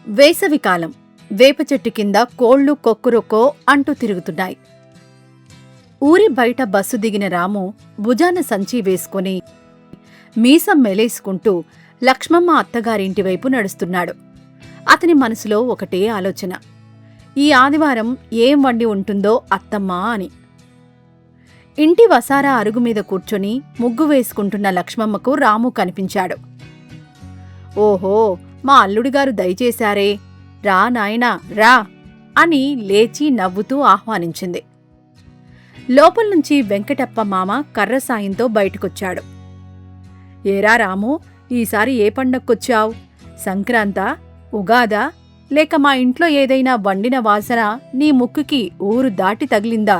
వేసవికాలం. వేప చెట్టు కింద కోళ్లు కొక్కురొక్కో అంటూ తిరుగుతున్నాయి. ఊరి బయట బస్సు దిగిన రాము భుజాన సంచి వేసుకుని మీసం మెలేసుకుంటూ లక్ష్మమ్మ అత్తగారింటివైపు నడుస్తున్నాడు. అతని మనసులో ఒకటే ఆలోచన, ఈ ఆదివారం ఏం వండి ఉంటుందో అత్తమ్మా అని. ఇంటి వసారా అరుగుమీద కూర్చొని ముగ్గు వేసుకుంటున్న లక్ష్మమ్మకు రాము కనిపించాడు. ఓహో, మా అల్లుడిగారు దయచేశారే, రా నాయనా రా అని లేచి నవ్వుతూ ఆహ్వానించింది. లోపల్నుంచి వెంకటప్ప మామ కర్ర సాయంతో బయటకొచ్చాడు. ఏరా రాము, ఈసారి ఏ పండక్కొచ్చావు? సంక్రాంతా, ఉగాదా, లేక మా ఇంట్లో ఏదైనా వండిన వాసన నీ ముక్కుకి ఊరు దాటి తగిలిందా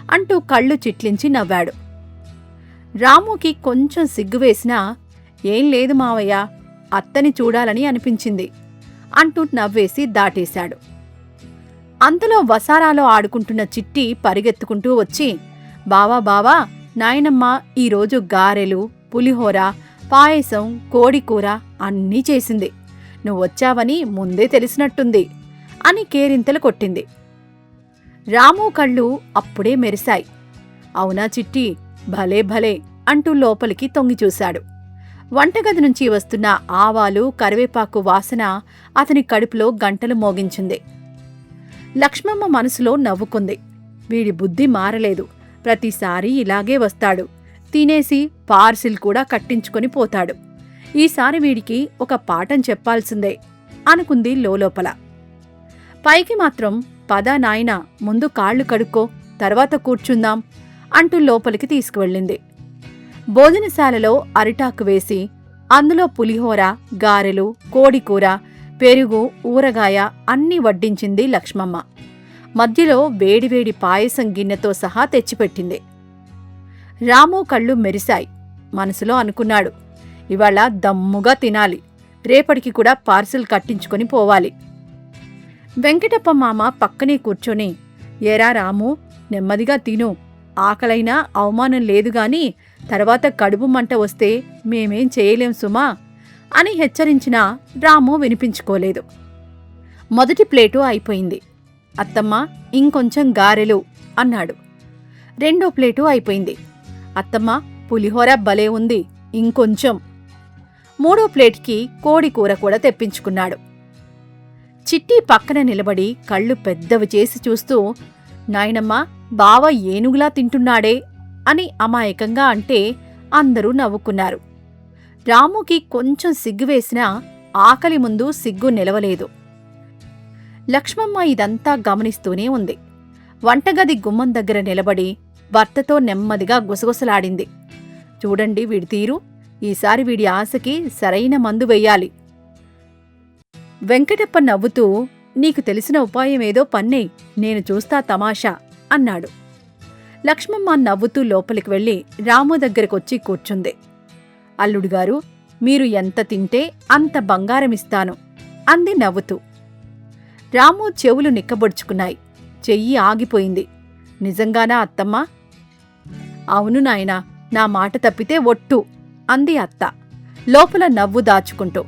అంటూ కళ్ళు చిట్లించి నవ్వాడు. రాముకి కొంచెం సిగ్గువేసినా, ఏం లేదు మావయ్య, అత్తని చూడాలని అనిపించింది అంటూ నవ్వేసి దాటేశాడు. అంతలో వసారాలో ఆడుకుంటున్న చిట్టి పరిగెత్తుకుంటూ వచ్చి, బావా బావా, నాయనమ్మ ఈరోజు గారెలు, పులిహోర, పాయసం, కోడికూర అన్నీ చేసింది. నువ్వొచ్చావని ముందే తెలిసినట్టుంది అని కేరింతలు కొట్టింది. రాము కళ్ళు అప్పుడే మెరిశాయి. అవునా చిట్టి, భలే భలే అంటూ లోపలికి తొంగిచూశాడు. వంటగది నుంచి వస్తున్న ఆవాలు, కరివేపాకు వాసన అతని కడుపులో గంటలు మోగించింది. లక్ష్మమ్మ మనసులో నవ్వుకుంది. వీడి బుద్ధి మారలేదు, ప్రతిసారీ ఇలాగే వస్తాడు, తినేసి పార్సిల్ కూడా కట్టించుకొని పోతాడు. ఈసారి వీడికి ఒక పాఠం చెప్పాల్సిందే అనుకుంది లోలోపల. పైకి మాత్రం, పదా నాయనా, ముందు కాళ్ళు కడుక్కో, తర్వాత కూర్చుందాం అంటూ లోపలికి తీసుకువెళ్ళింది. భోజనశాలలో అరిటాకు వేసి అందులో పులిహోర, గారెలు, కోడికూర, పెరుగు, ఊరగాయ అన్నీ వడ్డించింది లక్ష్మమ్మ. మధ్యలో వేడివేడి పాయసం గిన్నెతో సహా తెచ్చిపెట్టింది. రాము కళ్ళు మెరిశాయి. మనసులో అనుకున్నాడు, ఇవాళ దమ్ముగా తినాలి, రేపటికి కూడా పార్సిల్ కట్టించుకొని పోవాలి. వెంకటప్ప మామ పక్కనే కూర్చొని, ఏరా రాము, నెమ్మదిగా తిను, ఆకలైనా అవమానం లేదుగాని తర్వాత కడుపు మంట వస్తే మేమేం చేయలేం సుమా అని హెచ్చరించినా రాము వినిపించుకోలేదు. మొదటి ప్లేటు అయిపోయింది. అత్తమ్మా, ఇంకొంచెం గారెలు అన్నాడు. రెండో ప్లేటు అయిపోయింది. అత్తమ్మా, పులిహోర భలే ఉంది, ఇంకొంచెం. మూడో ప్లేట్కి కోడికూర కూడా తెప్పించుకున్నాడు. చిట్టి పక్కన నిలబడి కళ్ళు పెద్దవి చేసి చూస్తూ, నాయనమ్మా, బావ ఏనుగులా తింటున్నాడే అని అమాయకంగా అంటే అందరూ నవ్వుకున్నారు. రాముకి కొంచెం సిగ్గువేసినా ఆకలి ముందు సిగ్గు నిలవలేదు. లక్ష్మమ్మ ఇదంతా గమనిస్తూనే ఉంది. వంటగది గుమ్మం దగ్గర నిలబడి భర్తతో నెమ్మదిగా గుసగుసలాడింది. చూడండి వీడి తీరు, ఈసారి వీడి ఆశకి సరైన మందు వెయ్యాలి. వెంకటప్ప నవ్వుతూ, నీకు తెలిసిన ఉపాయమేదో పన్నేయ్, నేను చూస్తా తమాషా అన్నాడు. లక్ష్మమ్మ నవ్వుతూ లోపలికి వెళ్లి రాము దగ్గరకొచ్చి కూర్చుంది. అల్లుడుగారు, మీరు ఎంత తింటే అంత బంగారమిస్తాను అంది నవ్వుతూ. రాము చెవులు నిక్కబొడుచుకున్నాయి. చెయ్యి ఆగిపోయింది. నిజంగానా అత్తమ్మా? అవును నాయనా, నా మాట తప్పితే ఒట్టు అంది అత్త లోపల నవ్వు దాచుకుంటూ.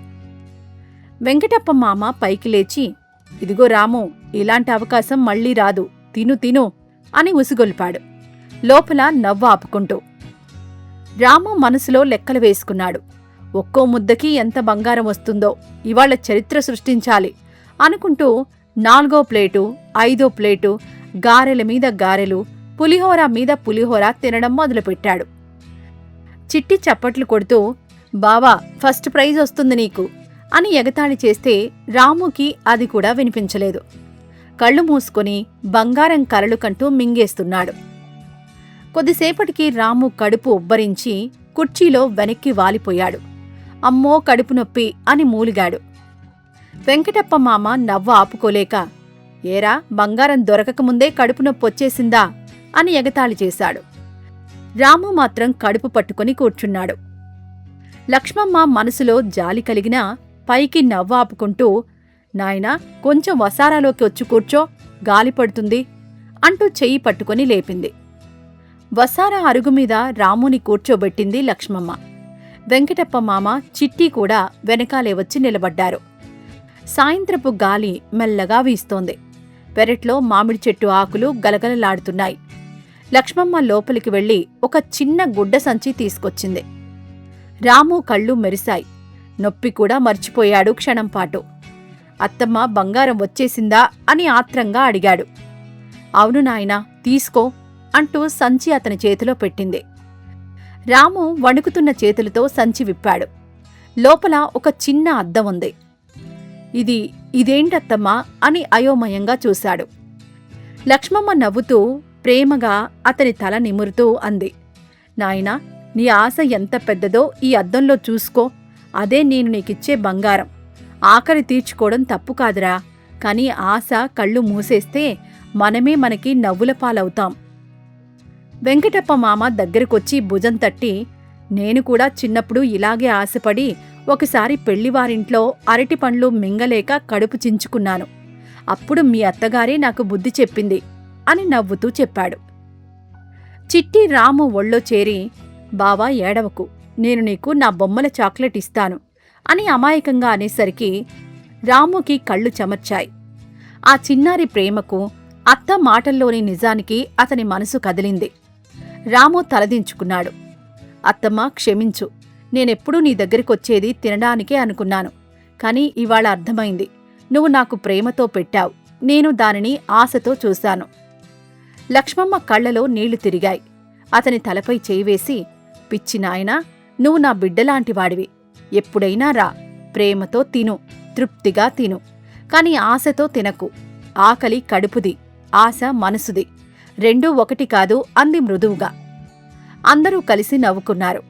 వెంకటప్ప మామ పైకి లేచి, ఇదిగో రాము, ఇలాంటి అవకాశం మళ్లీ రాదు, తిను తిను అని ఉసిగొల్పాడు లోపల నవ్వు ఆపుకుంటూ. రాము మనసులో లెక్కలు వేసుకున్నాడు. ఒక్కో ముద్దకి ఎంత బంగారం వస్తుందో, ఇవాళ చరిత్ర సృష్టించాలి అనుకుంటూ 4వ ప్లేటు, 5వ ప్లేటు, గారెల మీద గారెలు, పులిహోర మీద పులిహోర తినడం మొదలుపెట్టాడు. చిట్టి చప్పట్లు కొడుతూ, బావా, ఫస్ట్ ప్రైజ్ వస్తుంది నీకు అని ఎగతాళి చేస్తే రాముకి అది కూడా వినిపించలేదు. కళ్ళు మూసుకొని బంగారం కరలు కంటూ మింగేస్తున్నాడు. కొద్దిసేపటికి రాము కడుపు ఉబ్బరించి కుర్చీలో వెనక్కి వాలిపోయాడు. అమ్మో కడుపు నొప్పి అని మూలిగాడు. వెంకటప్ప మామ నవ్వు ఆపుకోలేక, ఏరా, బంగారం దొరకకముందే కడుపు నొప్పొచ్చేసిందా అని ఎగతాళి చేశాడు. రాము మాత్రం కడుపు పట్టుకొని కూర్చున్నాడు. లక్ష్మమ్మ మనసులో జాలి కలిగినా పైకి నవ్వు ఆపుకుంటూ, నాయనా, కొంచెం వసారాలోకి వచ్చి కూర్చో, గాలి పడుతుంది అంటూ చెయ్యి పట్టుకొని లేపింది. వసారా అరుగుమీద రాముని కూర్చోబెట్టింది లక్ష్మమ్మ. వెంకటప్ప మామ, చిట్టి కూడా వెనకాలే వచ్చి నిలబడ్డారు. సాయంత్రపు గాలి మెల్లగా వీస్తోంది. పెరట్లో మామిడి చెట్టు ఆకులు గలగలలాడుతున్నాయి. లక్ష్మమ్మ లోపలికి వెళ్లి ఒక చిన్న గుడ్డ సంచి తీసుకొచ్చింది. రాము కళ్ళు మెరిశాయి. నొప్పి కూడా మర్చిపోయాడు క్షణంపాటు. అత్తమ్మ బంగారం వచ్చేసిందా అని ఆత్రంగా అడిగాడు. అవును నాయనా, తీసుకో అంటూ సంచి అతని చేతిలో పెట్టింది. రాము వణుకుతున్న చేతులతో సంచి విప్పాడు. లోపల ఒక చిన్న అద్దం ఉంది. ఇదేంటత్తమ్మా అని అయోమయంగా చూశాడు. లక్ష్మమ్మ నవ్వుతూ ప్రేమగా అతని తల నిమురుతూ అంది, నాయనా, నీ ఆశ ఎంత పెద్దదో ఈ అద్దంలో చూసుకో. అదే నేను నీకిచ్చే బంగారం. ఆకలి తీర్చుకోవడం తప్పు కాదురా, కాని ఆశ కళ్ళు మూసేస్తే మనమే మనకి నవ్వుల పాలవుతాం. వెంకటప్ప మామ దగ్గరకొచ్చి భుజం తట్టి, నేను కూడా చిన్నప్పుడు ఇలాగే ఆశపడి ఒకసారి పెళ్లివారింట్లో అరటి పండ్లు మింగలేక కడుపు చించుకున్నాను. అప్పుడు మీ అత్తగారే నాకు బుద్ధి చెప్పింది అని నవ్వుతూ చెప్పాడు. చిట్టి రాము ఒళ్ళో చేరి, బావా ఏడవకు, నేను నీకు నా బొమ్మల చాక్లెట్ ఇస్తాను అని అమాయకంగా అనేసరికి రాముకి కళ్ళు చెమర్చాయి. ఆ చిన్నారి ప్రేమకు, అత్త మాటల్లోని నిజానికి అతని మనసు కదిలింది. రాము తలదించుకున్నాడు. అత్తమ్మా, క్షమించు. నేనెప్పుడూ నీ దగ్గరికొచ్చేది తినడానికే అనుకున్నాను. కాని ఇవాళ అర్థమైంది. నువ్వు నాకు ప్రేమతో పెట్టావు, నేను దానిని ఆశతో చూశాను. లక్ష్మమ్మ కళ్లలో నీళ్లు తిరిగాయి. అతని తలపై చేయివేసి, పిచ్చి నాయనా, నువ్వు నా బిడ్డలాంటివాడివి. ఎప్పుడైనా రా, ప్రేమతో తిను, తృప్తిగా తిను. కాని ఆశతో తినకు. ఆకలి కడుపుది, ఆశ మనసుది. రెండూ ఒకటి కాదు అంది మృదువుగా. అందరూ కలిసి నవ్వుకున్నారు.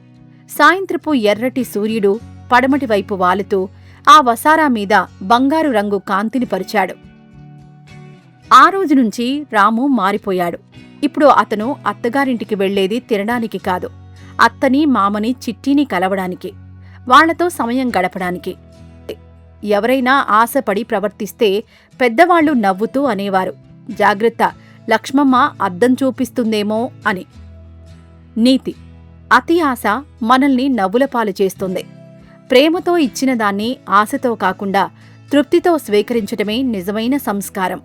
సాయంత్రపు ఎర్రటి సూర్యుడు పడమటి వైపు వాలుతూ ఆ వసారా మీద బంగారు రంగు కాంతిని పరిచాడు. ఆ రోజునుంచి రాము మారిపోయాడు. ఇప్పుడు అతను అత్తగారింటికి వెళ్లేది తినడానికి కాదు, అత్తని మామని చిట్టిని కలవడానికి, వాళ్లతో సమయం గడపడానికి. ఎవరైనా ఆశపడి ప్రవర్తిస్తే పెద్దవాళ్లు నవ్వుతూ అనేవారు, జాగ్రత్త, లక్ష్మమ్మ అద్దం చూపిస్తుందేమో అని. నీతి: అతి ఆశ మనల్ని నవ్వులపాలు చేస్తుంది. ప్రేమతో ఇచ్చిన దాన్ని ఆశతో కాకుండా తృప్తితో స్వీకరించటమే నిజమైన సంస్కారం.